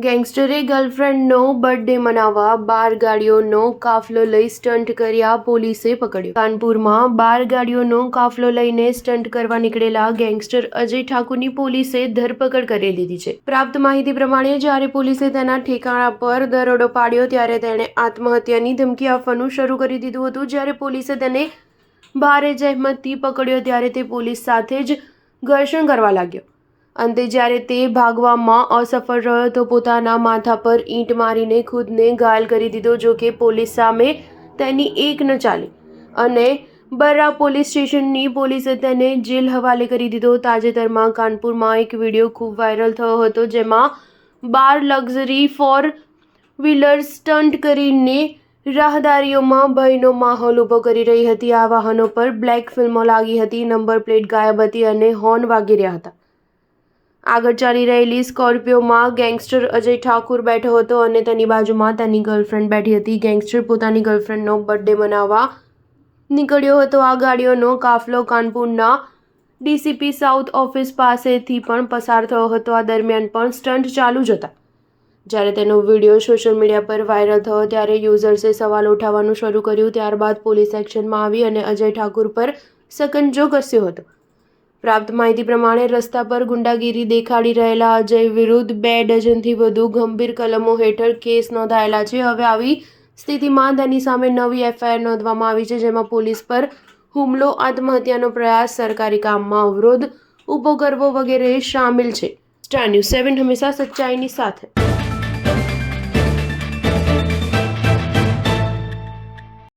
ગેંગસ્ટરે ગર્લફ્રેન્ડનો birthday મનાવવા 12 ગાડીઓનો કાફલો લઈ સ્ટન્ટ કર્યા, પોલીસે પકડ્યો. કાનપુરમાં 12 ગાડીઓનો કાફલો લઈને સ્ટન્ટ કરવા નીકળેલા ગેંગસ્ટર અજય ઠાકુરની પોલીસે ધરપકડ કરી લીધી છે. પ્રાપ્ત માહિતી પ્રમાણે જ્યારે પોલીસે તેના ઠેકાણા પર દરોડો પાડ્યો ત્યારે તેણે આત્મહત્યાની ધમકી આપવાનું શરૂ કરી દીધું હતું. જ્યારે પોલીસે તેને ભારે જહેમતથી પકડ્યો ત્યારે તે પોલીસ સાથે જ ઘર્ષણ કરવા લાગ્યો. અંતે જ્યારે તે ભાગવામાં અસફળ રહ્યો તો પોતાના માથા પર ઈંટ મારીને ખુદને ઘાયલ કરી દીધો. જો કે પોલીસ સામે તેની એક ન ચાલી અને બર્રા પોલીસ સ્ટેશનની પોલીસે તેને જેલ હવાલે કરી દીધો. તાજેતરમાં કાનપુરમાં એક વિડીયો ખૂબ વાયરલ થયો હતો જેમાં 12 લક્ઝરી ફોર વ્હીલર સ્ટન્ટ કરીને રાહદારીઓમાં ભયનો માહોલ ઊભો કરી રહી હતી. આ વાહનો પર બ્લેક ફિલ્મો લાગી હતી, નંબર પ્લેટ ગાયબ હતી અને હોર્ન વાગી રહ્યા હતા. આગળ ચાલી રહેલી સ્કોર્પિયોમાં ગેંગસ્ટર અજય ઠાકુર બેઠો હતો અને તેની બાજુમાં તેની ગર્લફ્રેન્ડ બેઠી હતી. ગેંગસ્ટર પોતાની ગર્લફ્રેન્ડનો બર્થડે મનાવવા નીકળ્યો હતો. આ ગાડીઓનો કાફલો કાનપુરના ડીસીપી સાઉથ ઓફિસ પાસેથી પણ પસાર થયો હતો. આ દરમિયાન પણ સ્ટન્ટ ચાલુ જ હતા. જ્યારે તેનો વિડીયો સોશિયલ મીડિયા પર વાયરલ થયો ત્યારે યુઝર્સે સવાલ ઉઠાવવાનું શરૂ કર્યું. ત્યારબાદ પોલીસ એક્શનમાં આવી અને અજય ઠાકુર પર સકંજો કસ્યો હતો. પ્રાપ્ત માહિતી પ્રમાણે રસ્તા પર ગુંડાગીરી દેખાડી રહેલા અજય વિરુદ્ધ 2 ડઝનથી વધુ ગંભીર કલમો હેઠળ કેસ નોંધાયેલા છે. હવે આવી સ્થિતિમાં તેની સામે નવી એફઆઈઆર નોંધવામાં આવી છે જેમાં પોલીસ પર હુમલો, આત્મહત્યાનો પ્રયાસ, સરકારી કામમાં અવરોધ ઊભો કરવો વગેરે શામેલ છે. સ્ટાર ન્યૂઝ 7 હંમેશા સચ્ચાઈની સાથે.